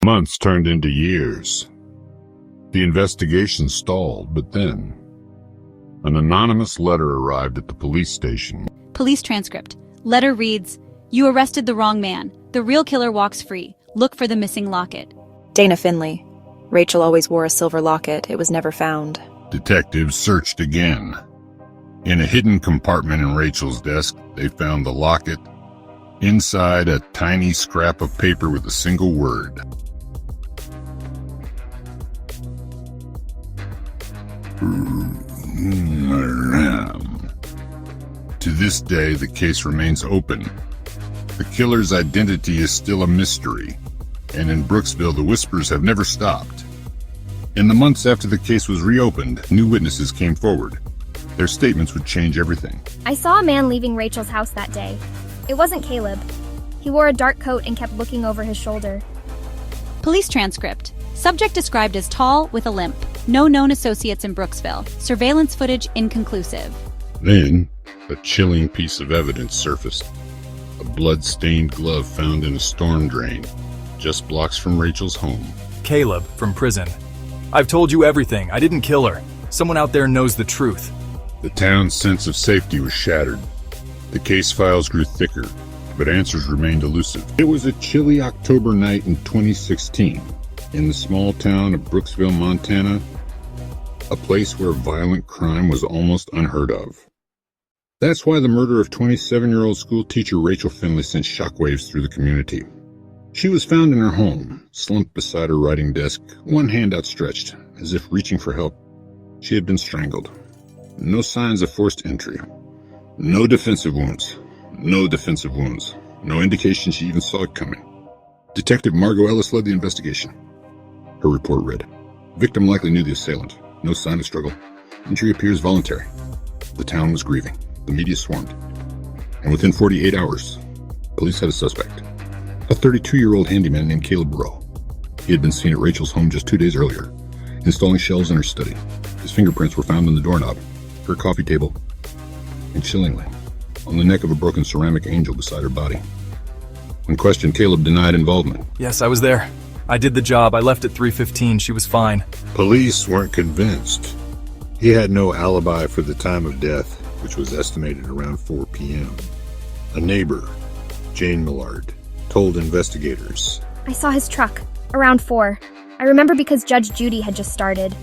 Months turned into years. The investigation stalled, but then an anonymous letter arrived at the police station. Police transcript. Letter reads, "You arrested the wrong man. The real killer walks free. Look for the missing locket." Dana Finnley. Rachel always wore a silver locket. It was never found. Detectives searched again. In a hidden compartment in Rachel's desk, they found the locket. Inside, a tiny scrap of paper with a single word. To this day, the case remains open. The killer's identity is still a mystery, and in Brooksville, the whispers have never stopped. In the months after the case was reopened, new witnesses came forward. Their statements would change everything. I saw a man leaving Rachel's house that day. It wasn't Caleb. He wore a dark coat and kept looking over his shoulder. Police transcript. Subject described as tall with a limp. No known associates in Brooksville. Surveillance footage inconclusive. Then, a chilling piece of evidence surfaced. A blood-stained glove found in a storm drain, just blocks from Rachel's home. Caleb, from prison. I've told you everything. I didn't kill her. Someone out there knows the truth. The town's sense of safety was shattered. The case files grew thicker, but answers remained elusive. It was a chilly October night in 2016, in the small town of Brooksville, Montana, a place where violent crime was almost unheard of. That's why the murder of 27-year-old school teacher Rachel Finnley sent shockwaves through the community. She was found in her home, slumped beside her writing desk, one hand outstretched, as if reaching for help. She had been strangled. No signs of forced entry. No defensive wounds. No defensive wounds. No indication she even saw it coming. Detective Margot Ellis led the investigation. Her report read, "Victim likely knew the assailant. No sign of struggle. Injury appears voluntary." The town was grieving. The media swarmed. And within 48 hours, police had a suspect. A 32-year-old handyman named Caleb Rowe. He had been seen at Rachel's home just 2 days earlier, installing shelves in her study. His fingerprints were found on the doorknob, her coffee table, and chillingly, on the neck of a broken ceramic angel beside her body. When questioned, Caleb denied involvement. Yes, I was there. I did the job. I left at 3:15. She was fine. Police weren't convinced. He had no alibi for the time of death, which was estimated around 4 p.m. A neighbor, Jane Millard, told investigators, I saw his truck, around 4. I remember because Judge Judy had just started.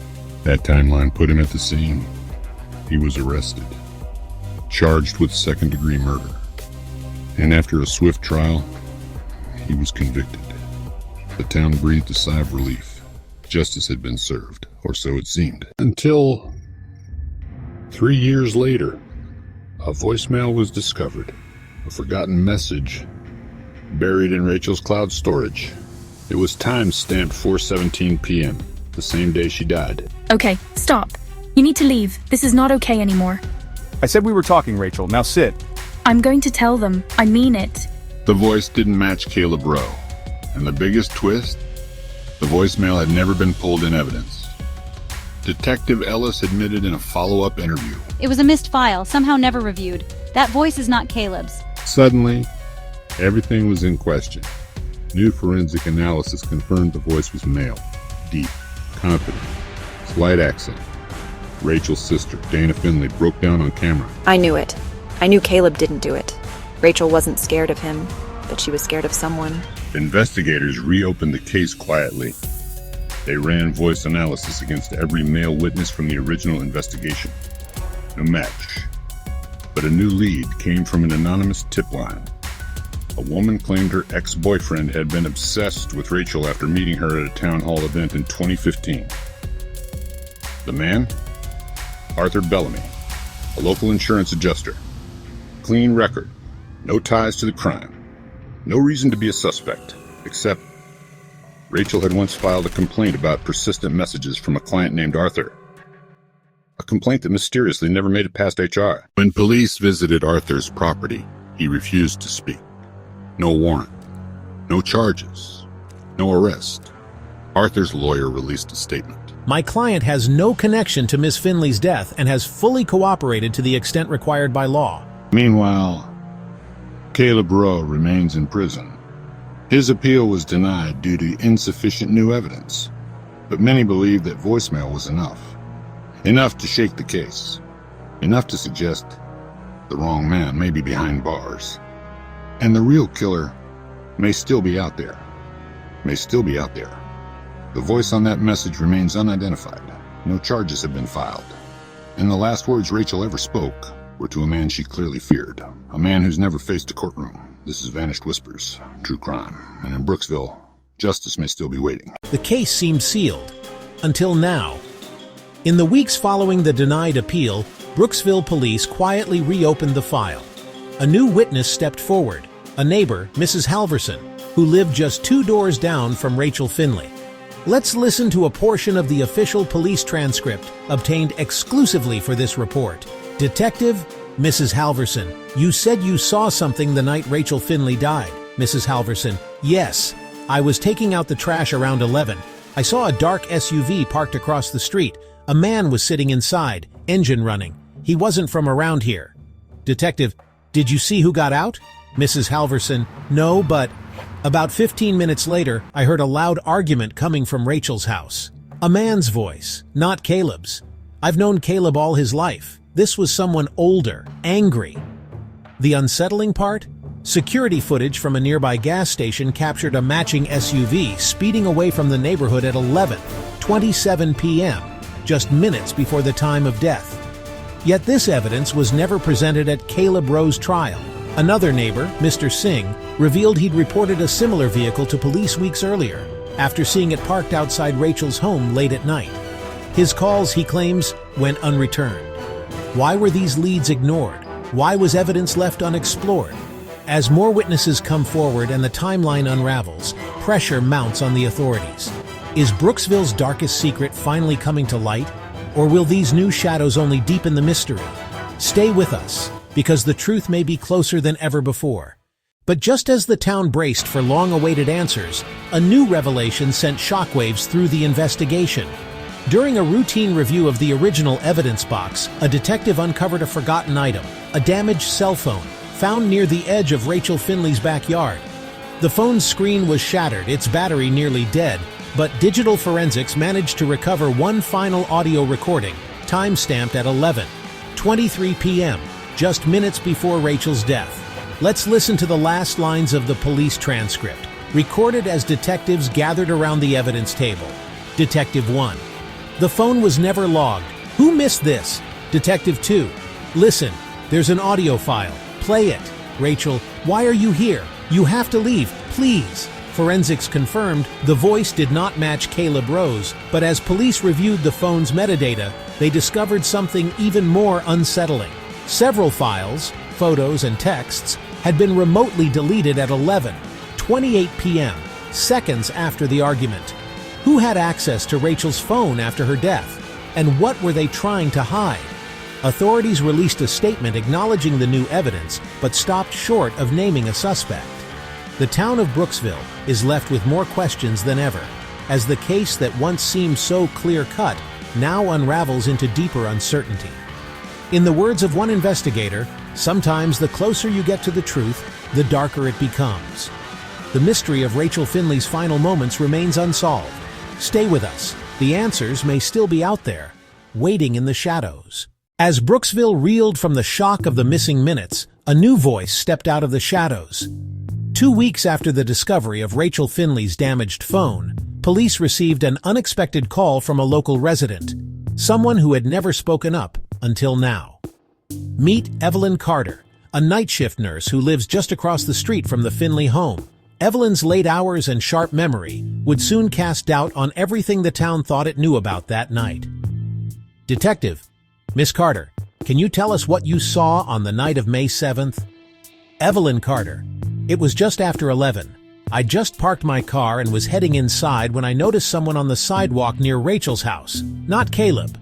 That timeline put him at the scene. He was arrested, charged with second-degree murder, and after a swift trial, he was convicted. The town breathed a sigh of relief. Justice had been served, or so it seemed. Until 3 years later, a voicemail was discovered, a forgotten message buried in Rachel's cloud storage. It was time-stamped 4:17 p.m., the same day she died. Okay, stop. You need to leave. This is not okay anymore. I said we were talking, Rachel. Now sit. I'm going to tell them. I mean it. The voice didn't match Caleb Rowe. And the biggest twist? The voicemail had never been pulled in evidence. Detective Ellis admitted in a follow-up interview. It was a missed file, somehow never reviewed. That voice is not Caleb's. Suddenly, everything was in question. New forensic analysis confirmed the voice was male. Deep, confident, slight accent. Rachel's sister, Dana Finnley, broke down on camera. I knew it. I knew Caleb didn't do it. Rachel wasn't scared of him, but she was scared of someone. Investigators reopened the case quietly. They ran voice analysis against every male witness from the original investigation. No match. But a new lead came from an anonymous tip line. A woman claimed her ex-boyfriend had been obsessed with Rachel after meeting her at a town hall event in 2015. The man? Arthur Bellamy, a local insurance adjuster. Clean record. No ties to the crime. No reason to be a suspect, except Rachel had once filed a complaint about persistent messages from a client named Arthur. A complaint that mysteriously never made it past HR. When police visited Arthur's property, he refused to speak. No warrant. No charges. No arrest. Arthur's lawyer released a statement. My client has no connection to Miss Finnley's death and has fully cooperated to the extent required by law. Meanwhile, Caleb Rowe remains in prison. His appeal was denied due to insufficient new evidence, but many believed that voicemail was enough. Enough to shake the case. Enough to suggest the wrong man may be behind bars. And the real killer may still be out there. The voice on that message remains unidentified. No charges have been filed. And the last words Rachel ever spoke were to a man she clearly feared. A man who's never faced a courtroom. This is Vanished Whispers, True Crime. And in Brooksville, justice may still be waiting. The case seemed sealed. Until now. In the weeks following the denied appeal, Brooksville police quietly reopened the file. A new witness stepped forward, a neighbor, Mrs. Halverson, who lived just 2 doors down from Rachel Finnley. Let's listen to a portion of the official police transcript obtained exclusively for this report. Detective, Mrs. Halverson, you said you saw something the night Rachel Finnley died. Mrs. Halverson, yes. I was taking out the trash around 11. I saw a dark SUV parked across the street. A man was sitting inside, engine running. He wasn't from around here. Detective, did you see who got out? Mrs. Halverson, no, but about 15 minutes later, I heard a loud argument coming from Rachel's house. A man's voice, not Caleb's. I've known Caleb all his life. This was someone older, angry. The unsettling part? Security footage from a nearby gas station captured a matching SUV speeding away from the neighborhood at 11:27 p.m., just minutes before the time of death. Yet this evidence was never presented at Caleb Rowe's trial. Another neighbor, Mr. Singh, revealed he'd reported a similar vehicle to police weeks earlier, after seeing it parked outside Rachel's home late at night. His calls, he claims, went unreturned. Why were these leads ignored? Why was evidence left unexplored? As more witnesses come forward and the timeline unravels, pressure mounts on the authorities. Is Brooksville's darkest secret finally coming to light? Or will these new shadows only deepen the mystery? Stay with us, because the truth may be closer than ever before. But just as the town braced for long-awaited answers, a new revelation sent shockwaves through the investigation. During a routine review of the original evidence box, a detective uncovered a forgotten item, a damaged cell phone, found near the edge of Rachel Finnley's backyard. The phone's screen was shattered, its battery nearly dead, but digital forensics managed to recover one final audio recording, time-stamped at 11:23 p.m., just minutes before Rachel's death. Let's listen to the last lines of the police transcript, recorded as detectives gathered around the evidence table. Detective 1. The phone was never logged. Who missed this? Detective 2. Listen, there's an audio file. Play it. Rachel, why are you here? You have to leave, please. Forensics confirmed the voice did not match Caleb Rowe's, but as police reviewed the phone's metadata, they discovered something even more unsettling. Several files, photos and texts, had been remotely deleted at 11:28 p.m., seconds after the argument. Who had access to Rachel's phone after her death? And what were they trying to hide? Authorities released a statement acknowledging the new evidence, but stopped short of naming a suspect. The town of Brooksville is left with more questions than ever, as the case that once seemed so clear-cut now unravels into deeper uncertainty. In the words of one investigator, sometimes the closer you get to the truth, the darker it becomes. The mystery of Rachel Finnley's final moments remains unsolved. Stay with us. The answers may still be out there, waiting in the shadows. As Brooksville reeled from the shock of the missing minutes, a new voice stepped out of the shadows. 2 weeks after the discovery of Rachel Finnley's damaged phone, police received an unexpected call from a local resident, someone who had never spoken up until now. Meet Evelyn Carter, a night shift nurse who lives just across the street from the Finnley home. Evelyn's late hours and sharp memory would soon cast doubt on everything the town thought it knew about that night. Detective, Miss Carter, can you tell us what you saw on the night of May 7th? Evelyn Carter, it was just after 11. I just parked my car and was heading inside when I noticed someone on the sidewalk near Rachel's house, not Caleb.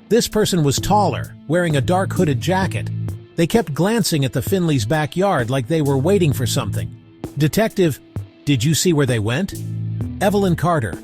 This person was taller, wearing a dark hooded jacket. They kept glancing at the Finnley's backyard like they were waiting for something. Detective, did you see where they went? Evelyn Carter,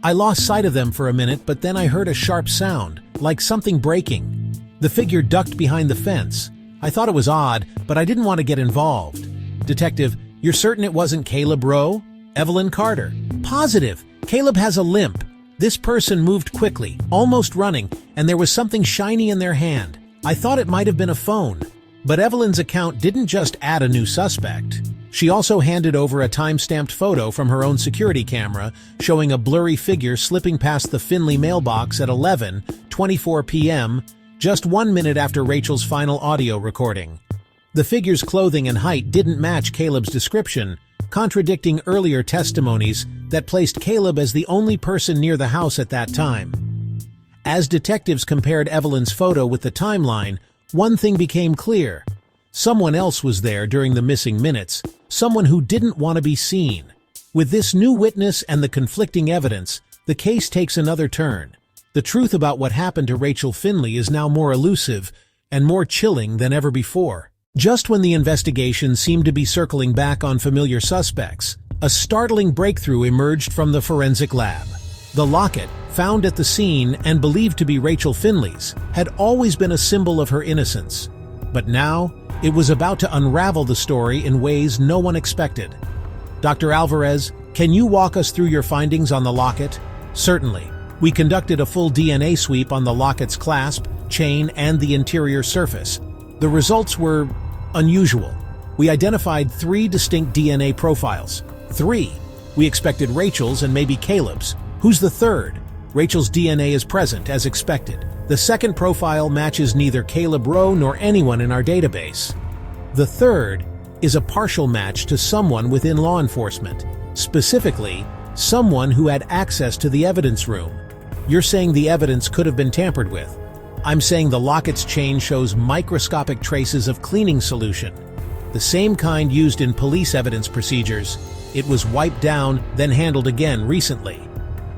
I lost sight of them for a minute, but then I heard a sharp sound, like something breaking. The figure ducked behind the fence. I thought it was odd, but I didn't want to get involved. Detective, you're certain it wasn't Caleb Rowe? Evelyn Carter. Positive. Caleb has a limp. This person moved quickly, almost running, and there was something shiny in their hand. I thought it might have been a phone. But Evelyn's account didn't just add a new suspect. She also handed over a time-stamped photo from her own security camera showing a blurry figure slipping past the Finnley mailbox at 11:24 p.m., just 1 minute after Rachel's final audio recording. The figure's clothing and height didn't match Caleb's description, contradicting earlier testimonies that placed Caleb as the only person near the house at that time. As detectives compared Evelyn's photo with the timeline, one thing became clear. Someone else was there during the missing minutes, someone who didn't want to be seen. With this new witness and the conflicting evidence, the case takes another turn. The truth about what happened to Rachel Finnley is now more elusive and more chilling than ever before. Just when the investigation seemed to be circling back on familiar suspects, a startling breakthrough emerged from the forensic lab. The locket, found at the scene and believed to be Rachel Finnley's, had always been a symbol of her innocence. But now, it was about to unravel the story in ways no one expected. Dr. Alvarez, can you walk us through your findings on the locket? Certainly. We conducted a full DNA sweep on the locket's clasp, chain, and the interior surface. The results were unusual. We identified 3 distinct DNA profiles. 3. We expected Rachel's and maybe Caleb's. Who's the third? Rachel's DNA is present, as expected. The second profile matches neither Caleb Rowe nor anyone in our database. The third is a partial match to someone within law enforcement, specifically, someone who had access to the evidence room. You're saying the evidence could have been tampered with. I'm saying the locket's chain shows microscopic traces of cleaning solution, the same kind used in police evidence procedures. It was wiped down, then handled again recently.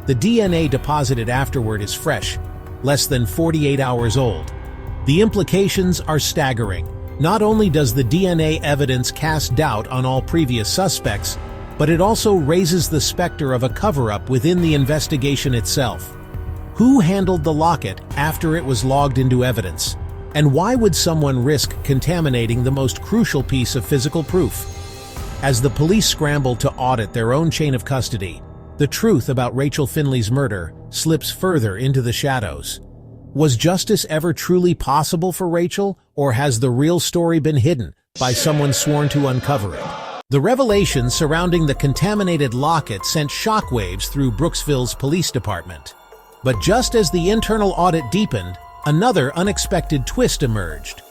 The DNA deposited afterward is fresh, less than 48 hours old. The implications are staggering. Not only does the DNA evidence cast doubt on all previous suspects, but it also raises the specter of a cover-up within the investigation itself. Who handled the locket after it was logged into evidence? And why would someone risk contaminating the most crucial piece of physical proof? As the police scrambled to audit their own chain of custody, the truth about Rachel Finnley's murder slips further into the shadows. Was justice ever truly possible for Rachel, or has the real story been hidden by someone sworn to uncover it? The revelations surrounding the contaminated locket sent shockwaves through Brooksville's police department. But just as the internal audit deepened, another unexpected twist emerged.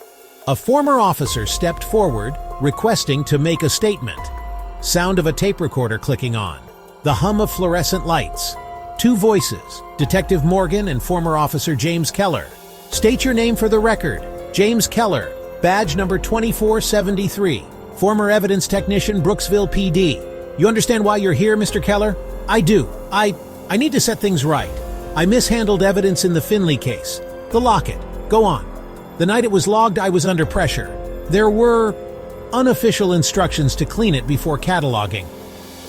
A former officer stepped forward, requesting to make a statement. Sound of a tape recorder clicking on. The hum of fluorescent lights. 2 voices, Detective Morgan and former officer James Keller. State your name for the record. James Keller, badge number 2473, former evidence technician, Brooksville PD. You understand why you're here, Mr. Keller? I do. I need to set things right. I mishandled evidence in the Finnley case. The locket. Go on. The night it was logged, I was under pressure. There were unofficial instructions to clean it before cataloging.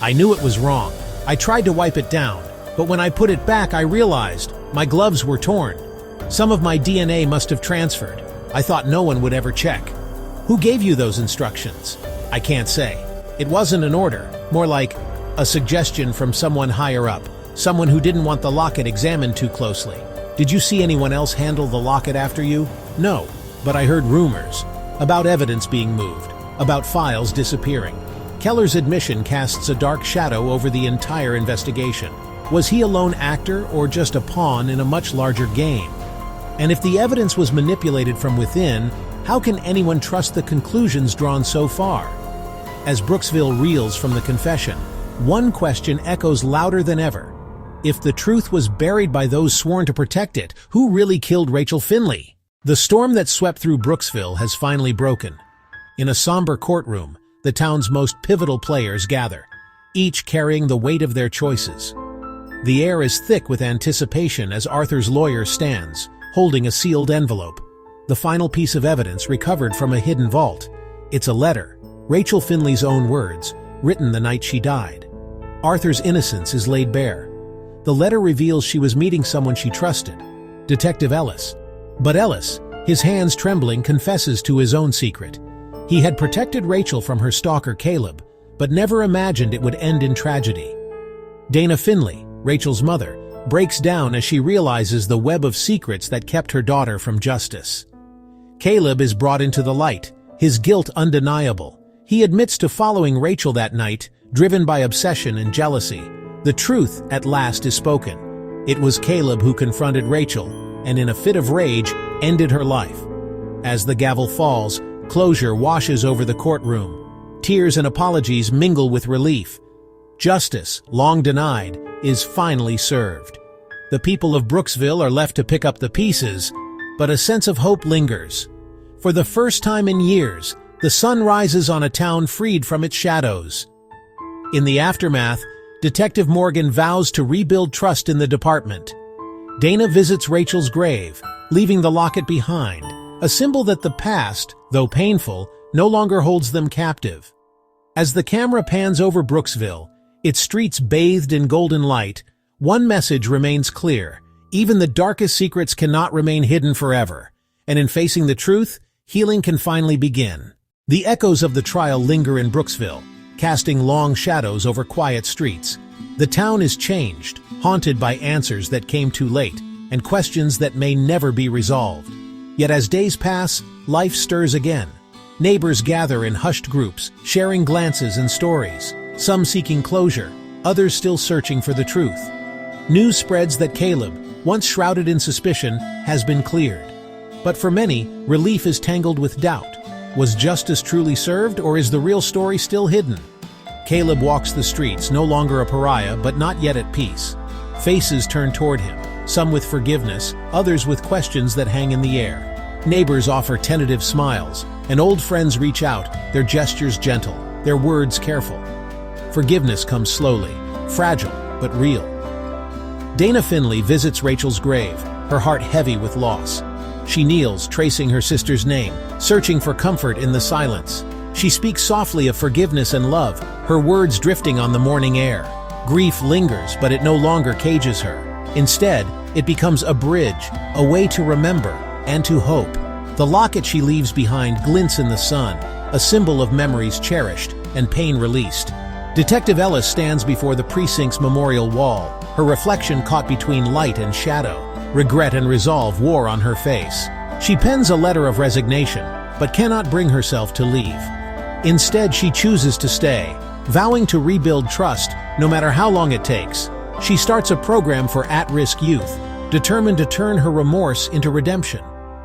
I knew it was wrong. I tried to wipe it down, but when I put it back, I realized my gloves were torn. Some of my DNA must have transferred. I thought no one would ever check. Who gave you those instructions? I can't say. It wasn't an order, more like a suggestion from someone higher up, someone who didn't want the locket examined too closely. Did you see anyone else handle the locket after you? No, but I heard rumors about evidence being moved, about files disappearing. Keller's admission casts a dark shadow over the entire investigation. Was he a lone actor or just a pawn in a much larger game? And if the evidence was manipulated from within, how can anyone trust the conclusions drawn so far? As Brooksville reels from the confession, one question echoes louder than ever. If the truth was buried by those sworn to protect it, who really killed Rachel Finnley? The storm that swept through Brooksville has finally broken. In a somber courtroom, the town's most pivotal players gather, each carrying the weight of their choices. The air is thick with anticipation as Arthur's lawyer stands, holding a sealed envelope. The final piece of evidence recovered from a hidden vault. It's a letter, Rachel Finnley's own words, written the night she died. Arthur's innocence is laid bare. The letter reveals she was meeting someone she trusted, Detective Ellis. But Ellis, his hands trembling, confesses to his own secret. He had protected Rachel from her stalker Caleb, but never imagined it would end in tragedy. Dana Finnley, Rachel's mother, breaks down as she realizes the web of secrets that kept her daughter from justice. Caleb is brought into the light, his guilt undeniable. He admits to following Rachel that night, driven by obsession and jealousy. The truth, at last, is spoken. It was Caleb who confronted Rachel, and in a fit of rage, ended her life. As the gavel falls, closure washes over the courtroom. Tears and apologies mingle with relief. Justice, long denied, is finally served. The people of Brooksville are left to pick up the pieces, but a sense of hope lingers. For the first time in years, the sun rises on a town freed from its shadows. In the aftermath, Detective Morgan vows to rebuild trust in the department. Dana visits Rachel's grave, leaving the locket behind, a symbol that the past, though painful, no longer holds them captive. As the camera pans over Brooksville, its streets bathed in golden light, one message remains clear: even the darkest secrets cannot remain hidden forever, and in facing the truth, healing can finally begin. The echoes of the trial linger in Brooksville, casting long shadows over quiet streets. The town is changed, haunted by answers that came too late, and questions that may never be resolved. Yet as days pass, life stirs again. Neighbors gather in hushed groups, sharing glances and stories, some seeking closure, others still searching for the truth. News spreads that Caleb, once shrouded in suspicion, has been cleared. But for many, relief is tangled with doubt. Was justice truly served, or is the real story still hidden? Caleb walks the streets, no longer a pariah, but not yet at peace. Faces turn toward him, some with forgiveness, others with questions that hang in the air. Neighbors offer tentative smiles, and old friends reach out, their gestures gentle, their words careful. Forgiveness comes slowly, fragile, but real. Dana Finnley visits Rachel's grave, her heart heavy with loss. She kneels, tracing her sister's name, searching for comfort in the silence. She speaks softly of forgiveness and love, her words drifting on the morning air. Grief lingers, but it no longer cages her. Instead, it becomes a bridge, a way to remember and to hope. The locket she leaves behind glints in the sun, a symbol of memories cherished and pain released. Detective Ellis stands before the precinct's memorial wall, her reflection caught between light and shadow. Regret and resolve war on her face. She pens a letter of resignation, but cannot bring herself to leave. Instead, she chooses to stay, vowing to rebuild trust, no matter how long it takes. She starts a program for at-risk youth, determined to turn her remorse into redemption.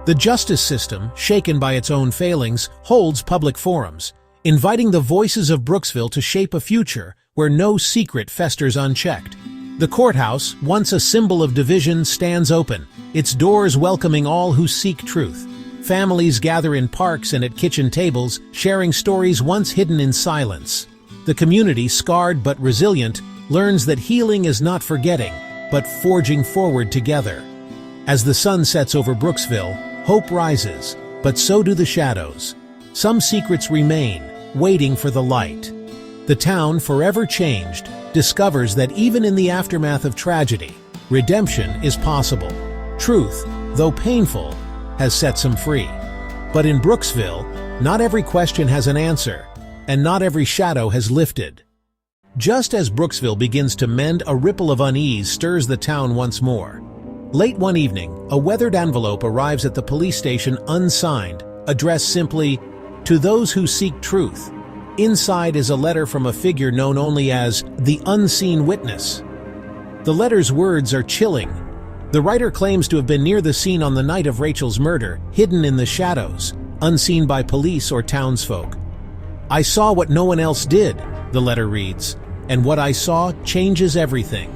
The justice system, shaken by its own failings, holds public forums, inviting the voices of Brooksville to shape a future where no secret festers unchecked. The courthouse, once a symbol of division, stands open, its doors welcoming all who seek truth. Families gather in parks and at kitchen tables, sharing stories once hidden in silence. The community, scarred but resilient, learns that healing is not forgetting, but forging forward together. As the sun sets over Brooksville, hope rises, but so do the shadows. Some secrets remain, waiting for the light. The town, forever changed, discovers that even in the aftermath of tragedy, redemption is possible. Truth, though painful, has set some free. But in Brooksville, not every question has an answer, and not every shadow has lifted. Just as Brooksville begins to mend, a ripple of unease stirs the town once more. Late one evening, a weathered envelope arrives at the police station unsigned, addressed simply, "To those who seek truth." Inside is a letter from a figure known only as the Unseen Witness. The letter's words are chilling. The writer claims to have been near the scene on the night of Rachel's murder, hidden in the shadows, unseen by police or townsfolk. "I saw what no one else did," the letter reads, "and what I saw changes everything."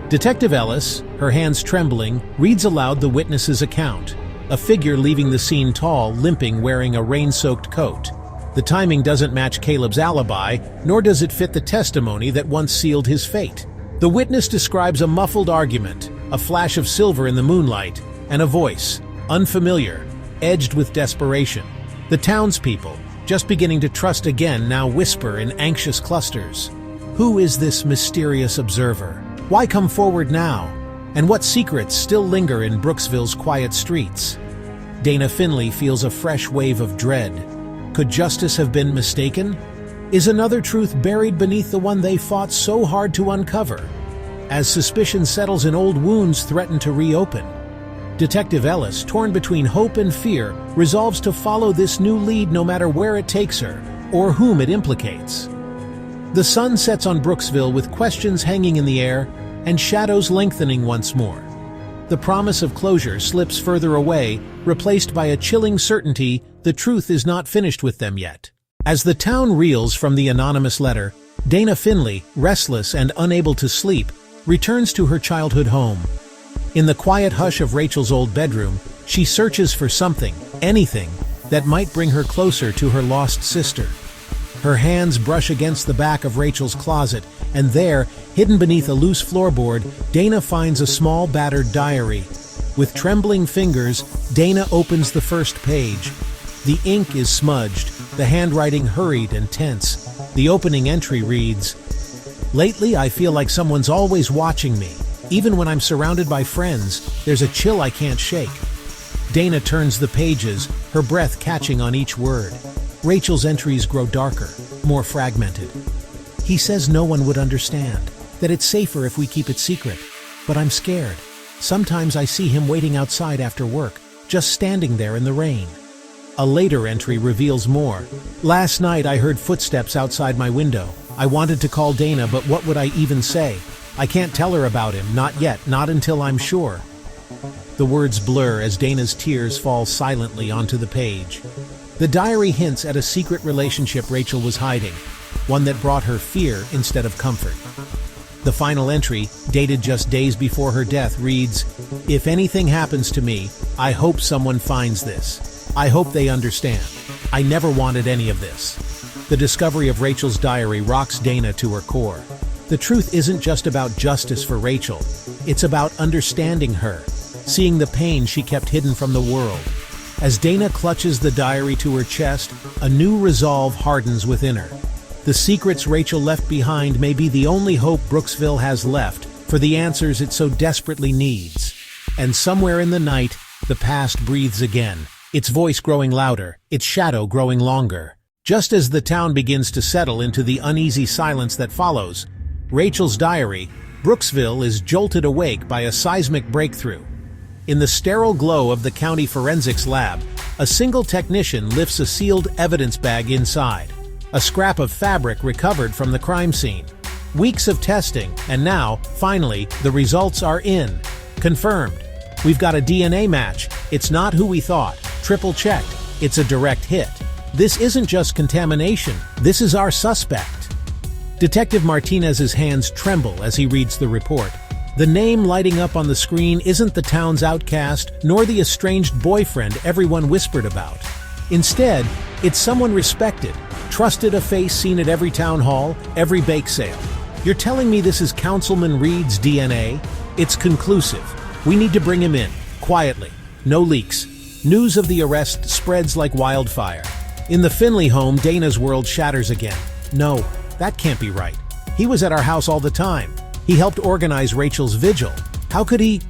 Detective Ellis, her hands trembling, reads aloud the witness's account, a figure leaving the scene tall, limping, wearing a rain-soaked coat. The timing doesn't match Caleb's alibi, nor does it fit the testimony that once sealed his fate. The witness describes a muffled argument, a flash of silver in the moonlight, and a voice, unfamiliar, edged with desperation. The townspeople, just beginning to trust again, now whisper in anxious clusters. Who is this mysterious observer? Why come forward now? And what secrets still linger in Brooksville's quiet streets? Dana Finnley feels a fresh wave of dread. Could justice have been mistaken? Is another truth buried beneath the one they fought so hard to uncover? As suspicion settles and old wounds threaten to reopen, Detective Ellis, torn between hope and fear, resolves to follow this new lead no matter where it takes her or whom it implicates. The sun sets on Brooksville with questions hanging in the air and shadows lengthening once more. The promise of closure slips further away, replaced by a chilling certainty the truth is not finished with them yet. As the town reels from the anonymous letter, Dana Finnley, restless and unable to sleep, returns to her childhood home. In the quiet hush of Rachel's old bedroom, she searches for something, anything, that might bring her closer to her lost sister. Her hands brush against the back of Rachel's closet, and there, hidden beneath a loose floorboard, Dana finds a small battered diary. With trembling fingers, Dana opens the first page. The ink is smudged, the handwriting hurried and tense. The opening entry reads, "Lately, I feel like someone's always watching me. Even when I'm surrounded by friends, there's a chill I can't shake." Dana turns the pages, her breath catching on each word. Rachel's entries grow darker, more fragmented. "He says no one would understand, that it's safer if we keep it secret. But I'm scared. Sometimes I see him waiting outside after work, just standing there in the rain." A later entry reveals more. "Last night I heard footsteps outside my window. I wanted to call Dana, but what would I even say? I can't tell her about him, not yet, not until I'm sure." The words blur as Dana's tears fall silently onto the page. The diary hints at a secret relationship Rachel was hiding, one that brought her fear instead of comfort. The final entry, dated just days before her death, reads, "If anything happens to me, I hope someone finds this. I hope they understand. I never wanted any of this." The discovery of Rachel's diary rocks Dana to her core. The truth isn't just about justice for Rachel. It's about understanding her, seeing the pain she kept hidden from the world. As Dana clutches the diary to her chest, a new resolve hardens within her. The secrets Rachel left behind may be the only hope Brooksville has left for the answers it so desperately needs. And somewhere in the night, the past breathes again, its voice growing louder, its shadow growing longer. Just as the town begins to settle into the uneasy silence that follows Rachel's diary, Brooksville is jolted awake by a seismic breakthrough. In the sterile glow of the county forensics lab, a single technician lifts a sealed evidence bag inside, a scrap of fabric recovered from the crime scene. Weeks of testing, and now, finally, the results are in. Confirmed. We've got a DNA match. It's not who we thought. Triple checked. It's a direct hit. This isn't just contamination. This is our suspect. Detective Martinez's hands tremble as he reads the report. The name lighting up on the screen isn't the town's outcast, nor the estranged boyfriend everyone whispered about. Instead, it's someone respected, trusted, a face seen at every town hall, every bake sale. You're telling me this is Councilman Reed's DNA? It's conclusive. We need to bring him in, quietly. No leaks. News of the arrest spreads like wildfire. In the Finnley home, Dana's world shatters again. No, that can't be right. He was at our house all the time. He helped organize Rachel's vigil. How could he?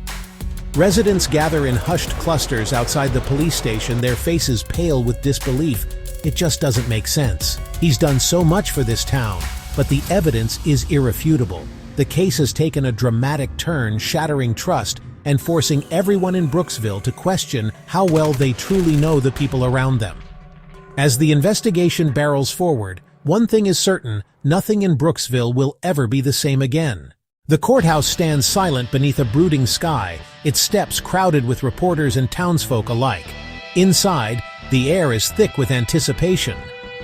Residents gather in hushed clusters outside the police station, their faces pale with disbelief. It just doesn't make sense. He's done so much for this town, but the evidence is irrefutable. The case has taken a dramatic turn, shattering trust and forcing everyone in Brooksville to question how well they truly know the people around them. As the investigation barrels forward, one thing is certain: nothing in Brooksville will ever be the same again. The courthouse stands silent beneath a brooding sky, its steps crowded with reporters and townsfolk alike. Inside, the air is thick with anticipation,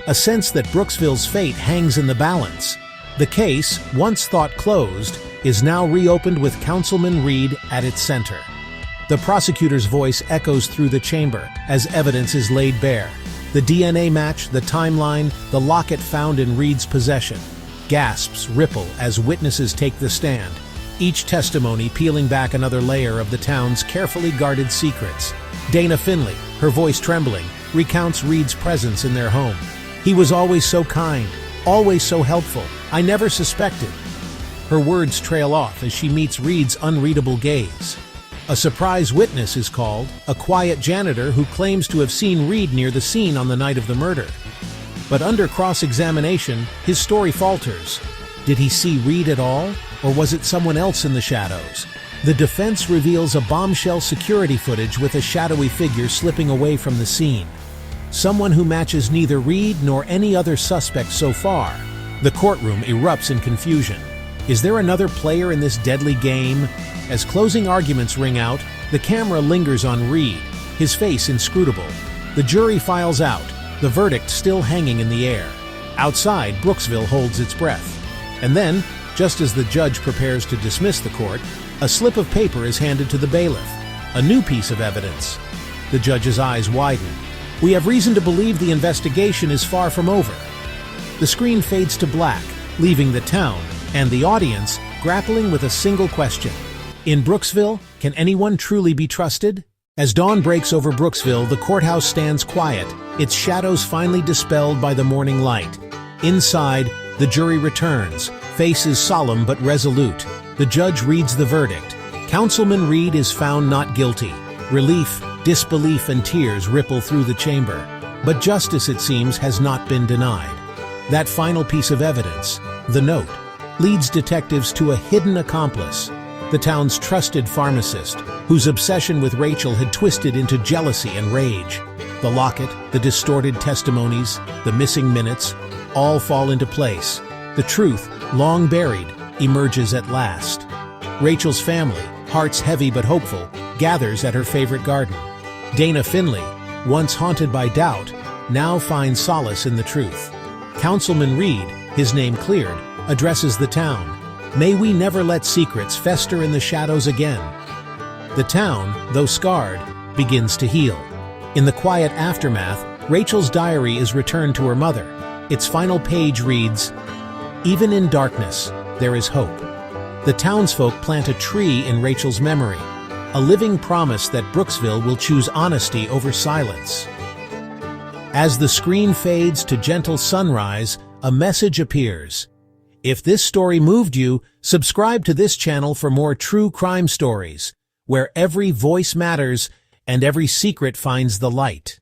a sense that Brooksville's fate hangs in the balance. The case, once thought closed, is now reopened with Councilman Reed at its center. The prosecutor's voice echoes through the chamber as evidence is laid bare. The DNA match, the timeline, the locket found in Reed's possession. Gasps ripple as witnesses take the stand, each testimony peeling back another layer of the town's carefully guarded secrets. Dana Finnley, her voice trembling, recounts Reed's presence in their home. "He was always so kind, always so helpful. I never suspected." Her words trail off as she meets Reed's unreadable gaze. A surprise witness is called, a quiet janitor who claims to have seen Reed near the scene on the night of the murder. But under cross-examination, his story falters. Did he see Reed at all, or was it someone else in the shadows? The defense reveals a bombshell security footage with a shadowy figure slipping away from the scene. Someone who matches neither Reed nor any other suspect so far. The courtroom erupts in confusion. Is there another player in this deadly game? As closing arguments ring out, the camera lingers on Reed, his face inscrutable. The jury files out, the verdict still hanging in the air. Outside, Brooksville holds its breath. And then, just as the judge prepares to dismiss the court, a slip of paper is handed to the bailiff. A new piece of evidence. The judge's eyes widen. We have reason to believe the investigation is far from over. The screen fades to black, leaving the town and the audience grappling with a single question. In Brooksville, can anyone truly be trusted? As dawn breaks over Brooksville, the courthouse stands quiet, its shadows finally dispelled by the morning light. Inside, the jury returns, faces solemn but resolute. The judge reads the verdict. Councilman Reed is found not guilty. Relief, disbelief, and tears ripple through the chamber. But justice, it seems, has not been denied. That final piece of evidence, the note, leads detectives to a hidden accomplice, the town's trusted pharmacist, whose obsession with Rachel had twisted into jealousy and rage. The locket, the distorted testimonies, the missing minutes, all fall into place. The truth, long buried, emerges at last. Rachel's family, hearts heavy but hopeful, gathers at her favorite garden. Dana Finnley, once haunted by doubt, now finds solace in the truth. Councilman Reed, his name cleared, addresses the town. May we never let secrets fester in the shadows again. The town, though scarred, begins to heal. In the quiet aftermath, Rachel's diary is returned to her mother. Its final page reads, "Even in darkness, there is hope." The townsfolk plant a tree in Rachel's memory, a living promise that Brooksville will choose honesty over silence. As the screen fades to gentle sunrise, a message appears. If this story moved you, subscribe to this channel for more true crime stories, where every voice matters and every secret finds the light.